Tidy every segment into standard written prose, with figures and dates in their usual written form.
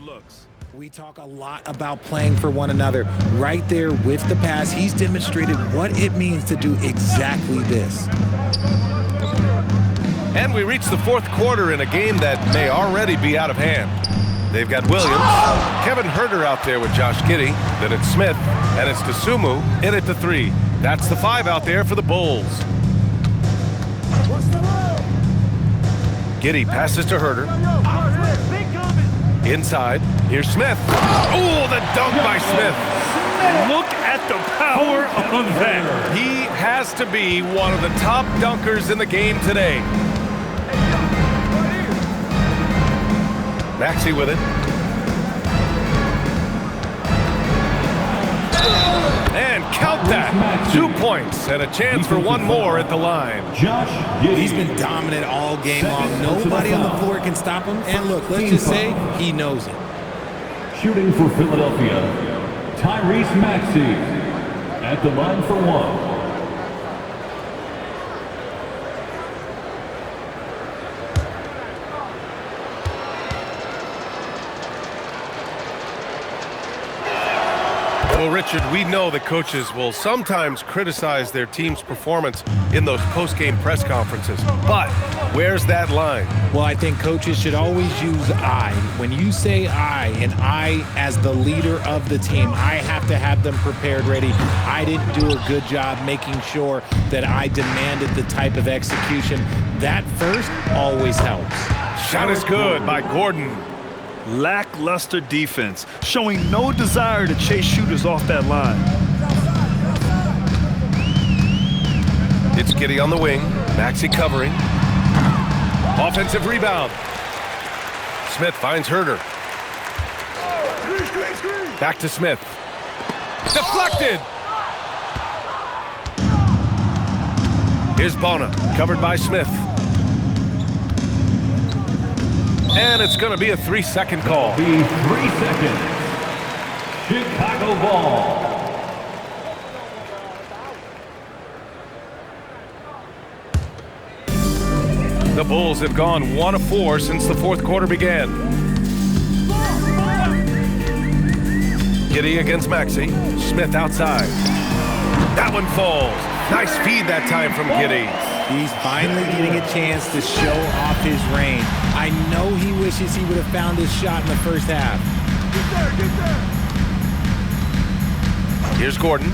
good looks. We talk a lot about playing for one another. Right there with the pass, he's demonstrated what it means to do exactly this. And we reach the fourth quarter in a game that may already be out of hand. They've got Williams, Kevin Herter out there with Josh Giddey. Then it's Smith, and it's Dosunmu in at the 3. That's the 5 out there for the Bulls. Giddey passes to Herter. Inside, here's Smith. Oh, the dunk by Smith. Look at the power of that. He has to be one of the top dunkers in the game today. Maxey with it. And count that. 2 points and a chance for one more at the line. He's been dominant all game long. Nobody on the floor can stop him. And look, let's just say he knows it. Shooting for Philadelphia, Tyrese Maxey at the line for 1. Well, Richard, we know that coaches will sometimes criticize their team's performance in those post-game press conferences. But where's that line? Well, I think coaches should always use I. When you say I, and I as the leader of the team, I have to have them prepared, ready. I didn't do a good job making sure that I demanded the type of execution. That first always helps. Shot is good by Gordon. Lackluster defense, showing no desire to chase shooters off that line. It's Giddey on the wing. Maxey covering. Offensive rebound. Smith finds Herter. Back to Smith. Deflected. Here's Bona, covered by Smith. And it's going to be a 3-second call. 3 seconds. Chicago ball. The Bulls have gone 1 of 4 since the fourth quarter began. Giddey against Maxey. Smith outside. That one falls. Nice feed that time from Giddey. He's finally getting a chance to show off his range. I know he wishes he would have found his shot in the first half. Here's Gordon.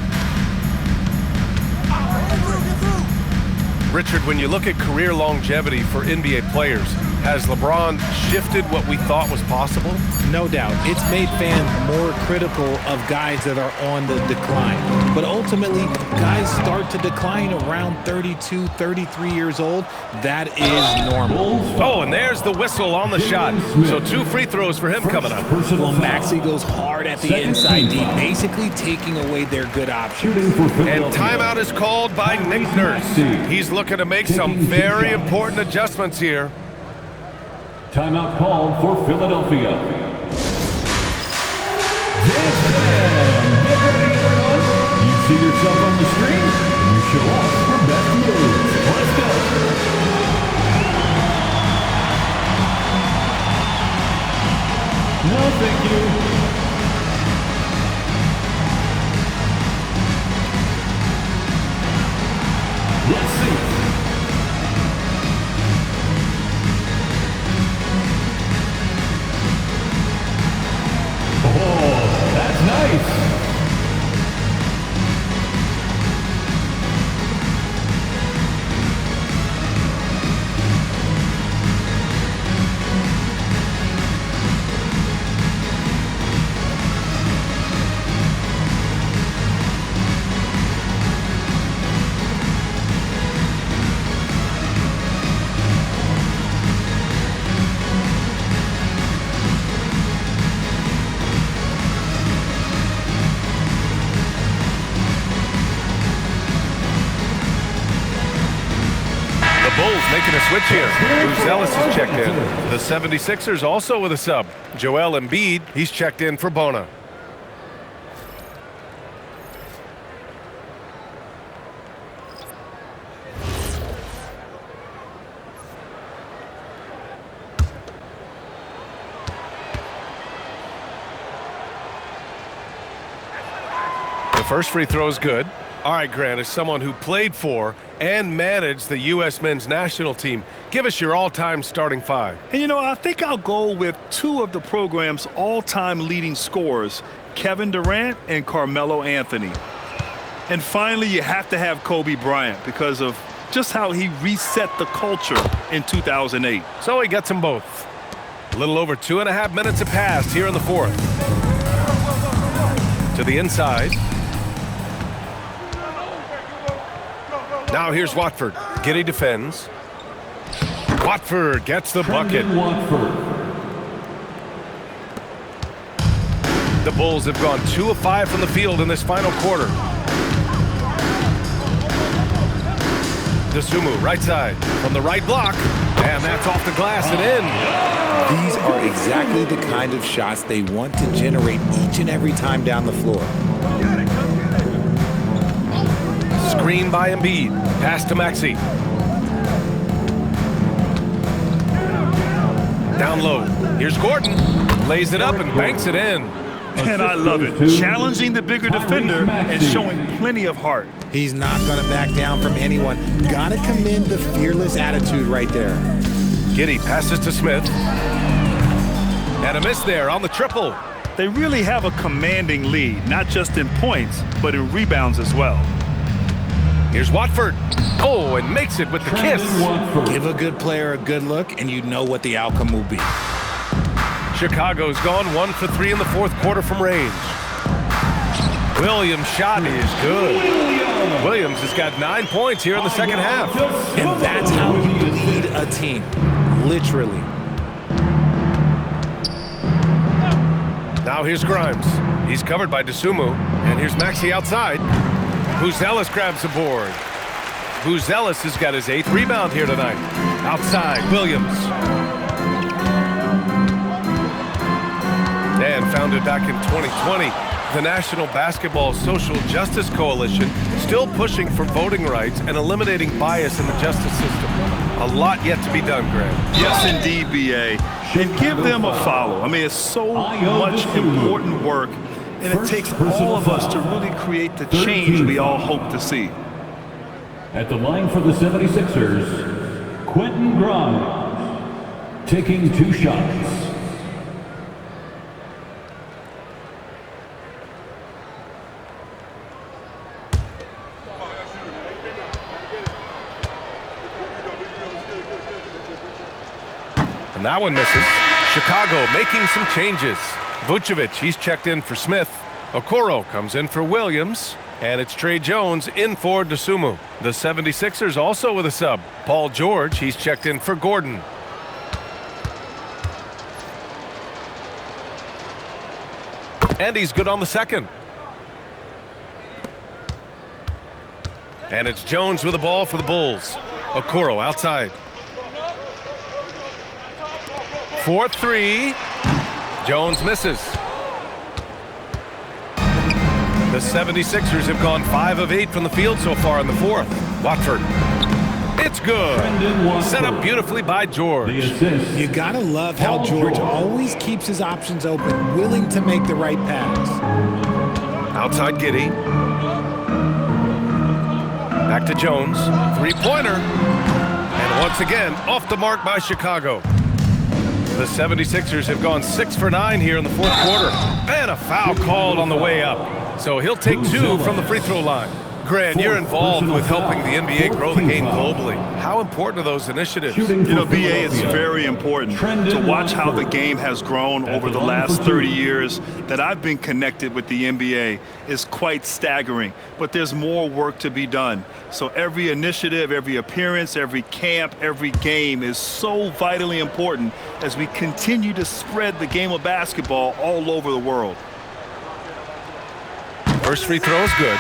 Richard, when you look at career longevity for NBA players, has LeBron shifted what we thought was possible? No doubt. It's made fans more critical of guys that are on the decline. But ultimately, guys start to decline around 32, 33 years old. That is normal. Oh, and there's the whistle on the shot. So 2 free throws for him coming up. Well, Maxey goes hard at the inside D, basically taking away their good options. And timeout is called by Nick Nurse. He's looking to make some very important adjustments here. Timeout called for Philadelphia. You see yourself on the screen, and you show off your best moves. Let's go. No, thank you. Let's see. Oh, that's nice. Making a switch here. Bruce Ellis is checked in. The 76ers also with a sub. Joel Embiid, he's checked in for Bona. The first free throw is good. All right, Grant, as someone who played for and managed the U.S. men's national team, give us your all-time starting five. And, you know, I think I'll go with two of the program's all-time leading scorers, Kevin Durant and Carmelo Anthony. And finally, you have to have Kobe Bryant because of just how he reset the culture in 2008. So he gets them both. A little over 2.5 minutes have passed here in the fourth. To the inside. Now here's Watford. Giddey defends. Watford gets the bucket. The Bulls have gone 2 of 5 from the field in this final quarter. Dosunmu, right side, from the right block, and that's off the glass and in. These are exactly the kind of shots they want to generate each and every time down the floor. Screen by Embiid, pass to Maxey. Down low, here's Gordon, lays it up and banks it in. And I love it. Challenging the bigger defender and showing plenty of heart. He's not going to back down from anyone. Got to commend the fearless attitude right there. Giddey passes to Smith. And a miss there on the triple. They really have a commanding lead, not just in points, but in rebounds as well. Here's Watford. Oh, and makes it with the kiss. Give a good player a good look, and you know what the outcome will be. Chicago's gone 1 for 3 in the fourth quarter from range. Williams' shot is good. Williams has got 9 points here in the second half. And that's how you lead a team, literally. Now here's Grimes. He's covered by Dosunmu. And here's Maxey outside. Buzelis grabs the board. Buzelis has got his 8th rebound here tonight. Outside, Williams. And founded back in 2020, the National Basketball Social Justice Coalition still pushing for voting rights and eliminating bias in the justice system. A lot yet to be done, Grant. Yes, indeed, B.A. And give them a follow. I mean, it's so much important work, and it takes all of us to really create the change we all hope to see. At the line for the 76ers, Quentin Grimes, taking 2 shots. And that one misses. Chicago making some changes. Vucevic, he's checked in for Smith. Okoro comes in for Williams. And it's Trey Jones in for Dosunmu. The 76ers also with a sub. Paul George, he's checked in for Gordon. And he's good on the second. And it's Jones with the ball for the Bulls. Okoro outside. 4-3. Jones misses. The 76ers have gone 5 of 8 from the field so far in the fourth. Watford. It's good. Set up beautifully by George. You gotta love how George always keeps his options open, willing to make the right pass. Outside Giddey. Back to Jones. 3-pointer. And once again, off the mark by Chicago. The 76ers have gone 6 for 9 here in the fourth quarter. And a foul called on the way up. So he'll take 2 from the free throw line. Grant, you're involved with helping the NBA grow the game globally. How important are those initiatives? You know, BA, it's very important to watch how the game has grown over the last 30 years that I've been connected with the NBA is quite staggering. But there's more work to be done. So every initiative, every appearance, every camp, every game is so vitally important as we continue to spread the game of basketball all over the world. First free throw is good.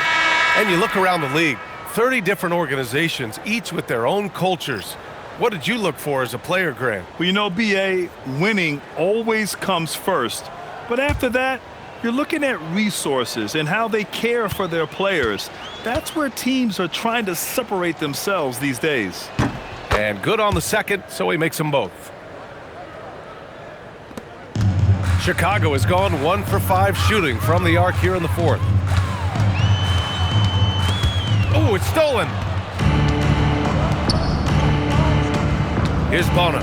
And you look around the league, 30 different organizations, each with their own cultures. What did you look for as a player, Grant? Well, you know, BA, winning always comes first. But after that, you're looking at resources and how they care for their players. That's where teams are trying to separate themselves these days. And good on the second, so he makes them both. Chicago has gone 1 for 5 shooting from the arc here in the fourth. it's stolen. Here's Bona.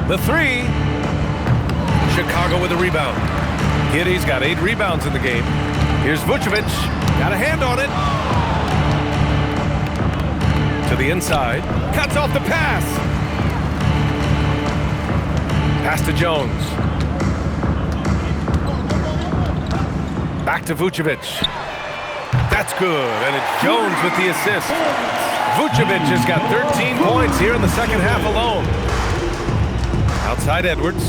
The three. Chicago with a rebound. Giddey's got 8 rebounds in the game. Here's Vucevic. Got a hand on it. To the inside. Cuts off the pass. Pass to Jones. Back to Vucevic. That's good, and it's Jones with the assist. Vucevic has got 13 points here in the second half alone. Outside Edwards.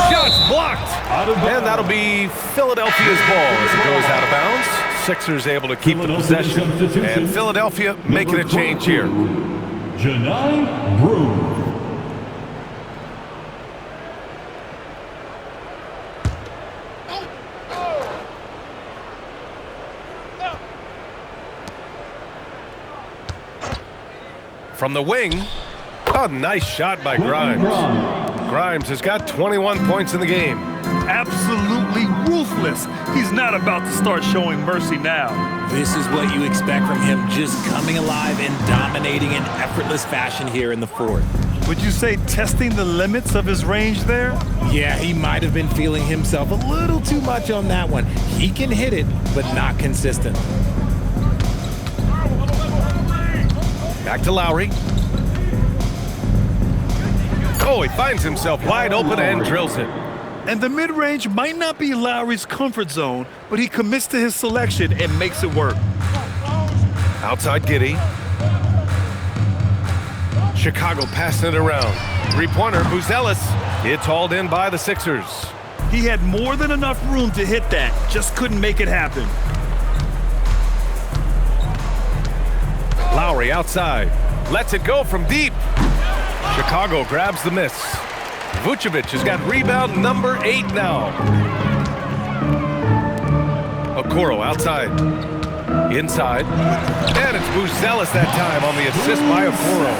Shots blocked. And that'll be Philadelphia's ball as it goes out of bounds. Sixers able to keep the possession. And Philadelphia making a change here. Janai Brew. From the wing, a nice shot by Grimes. Grimes has got 21 points in the game. Absolutely ruthless. He's not about to start showing mercy now. This is what you expect from him, just coming alive and dominating in effortless fashion here in the fourth. Would you say testing the limits of his range there? Yeah, he might have been feeling himself a little too much on that one. He can hit it, but not consistent. Back to Lowry. Oh, he finds himself wide open and drills it. And the mid-range might not be Lowry's comfort zone, but he commits to his selection and makes it work. Outside Giddey. Chicago passing it around. Three-pointer, Buzelis. It's hauled in by the Sixers. He had more than enough room to hit that, just couldn't make it happen. Lowry outside. Lets it go from deep. Chicago grabs the miss. Vucevic has got rebound number 8 now. Okoro outside. Inside. And it's Buzelis that time on the assist by Okoro.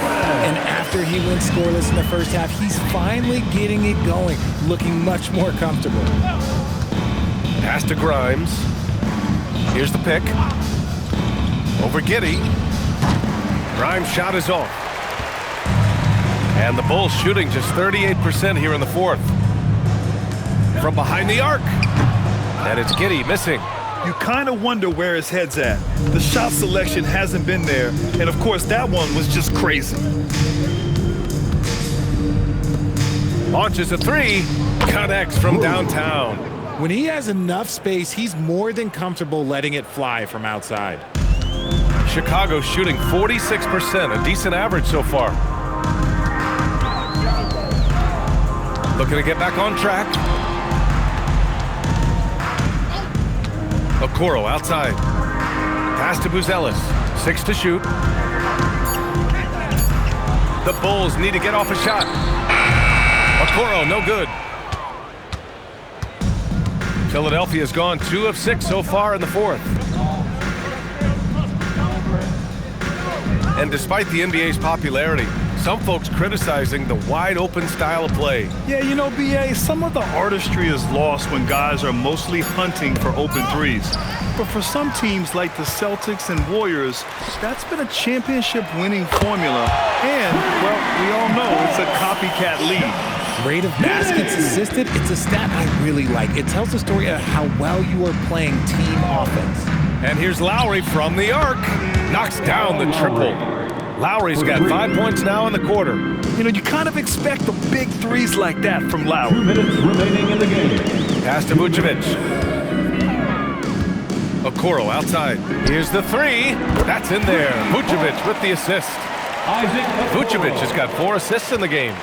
And after he went scoreless in the first half, he's finally getting it going, looking much more comfortable. Pass to Grimes. Here's the pick. Over Giddey. Grimes' shot is off. And the Bulls shooting just 38% here in the fourth. From behind the arc. And it's Giddey missing. You kind of wonder where his head's at. The shot selection hasn't been there, and of course that one was just crazy. Launches a three. Connects from downtown. When he has enough space, he's more than comfortable letting it fly from outside. Chicago shooting 46%, a decent average so far. Looking to get back on track. Okoro outside. Pass to Buzelis. 6 to shoot. The Bulls need to get off a shot. Okoro, no good. Philadelphia's gone 2 of 6 so far in the fourth. And despite the NBA's popularity, some folks criticizing the wide-open style of play. Yeah, you know, B.A., some of the artistry is lost when guys are mostly hunting for open threes. But for some teams like the Celtics and Warriors, that's been a championship-winning formula. And, well, we all know it's a copycat league. Rate of baskets assisted, it's a stat I really like. It tells the story of how well you are playing team offense. And here's Lowry from the arc. Knocks down the triple. Lowry's got 5 points now in the quarter. You know, you kind of expect the big threes like that from Lowry. 2 minutes remaining in the game. Pass to Vucevic. Okoro outside. Here's the three. That's in there. Vucevic with the assist. Vucevic has got 4 assists in the game.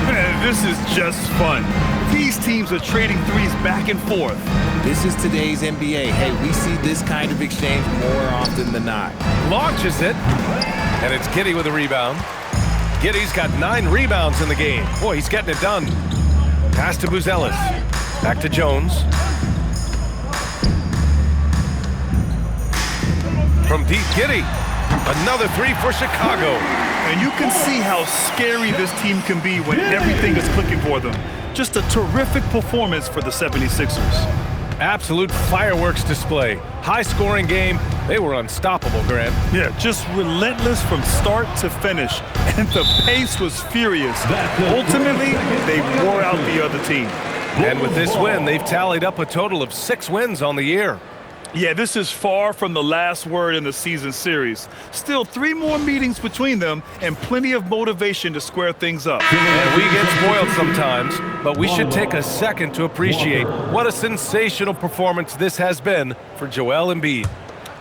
Man, this is just fun. These teams are trading threes back and forth. This is today's NBA. Hey, we see this kind of exchange more often than not. Launches it. And it's Giddey with a rebound. Giddey's got 9 rebounds in the game. Boy, he's getting it done. Pass to Buzelis. Back to Jones. From deep, Giddey. Another 3 for Chicago. And you can see how scary this team can be when everything is clicking for them. Just a terrific performance for the 76ers. Absolute fireworks display. High-scoring game. They were unstoppable, Grant. Yeah, just relentless from start to finish. And the pace was furious. Ultimately, they wore out the other team. And with this win, they've tallied up a total of 6 wins on the year. Yeah, this is far from the last word in the season series. Still 3 more meetings between them and plenty of motivation to square things up. And we get spoiled sometimes, but we should take a second to appreciate what a sensational performance this has been for Joel Embiid.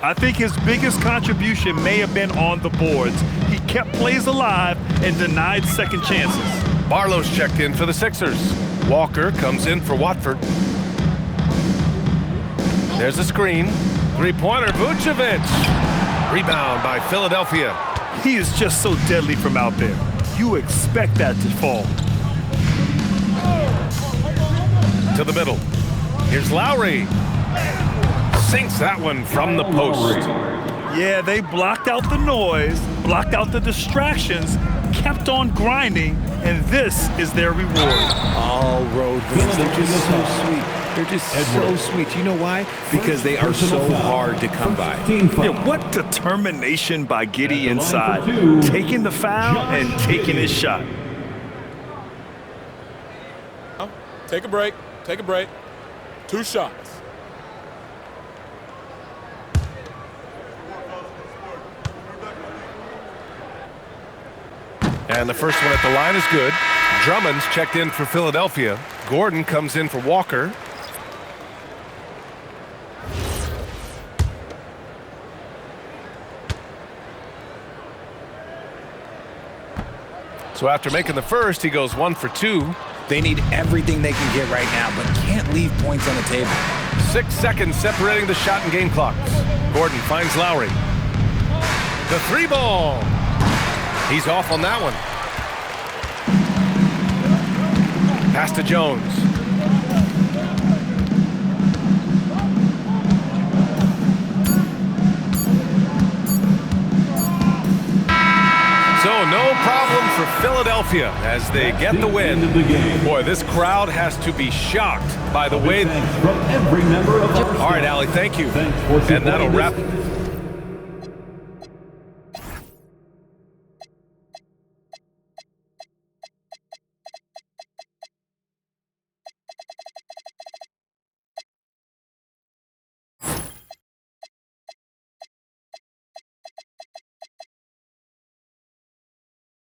I think his biggest contribution may have been on the boards. He kept plays alive and denied second chances. Barlow's checked in for the Sixers. Walker comes in for Watford. There's a screen. Three-pointer, Vucevic. Rebound by Philadelphia. He is just so deadly from out there. You expect that to fall. To the middle. Here's Lowry. Sinks that one from the post. Yeah, they blocked out the noise, blocked out the distractions, kept on grinding, and this is their reward. All road wins. They're just so sweet. They're just so sweet. You know why? Because they are so hard to come by. Yeah, what determination by Giddey inside. Taking the foul and taking his shot. Take a break. Take a break. 2 shots. And the first one at the line is good. Drummond's checked in for Philadelphia. Gordon comes in for Walker. So after making the first, he goes 1 for 2. They need everything they can get right now, but can't leave points on the table. 6 seconds separating the shot and game clocks. Gordon finds Lowry. The 3-ball. He's off on that one. Pass to Jones. So no problem for Philadelphia as they get the win. Boy, this crowd has to be shocked by the way. From every member of our All right, Allie, thank you. And that'll wrap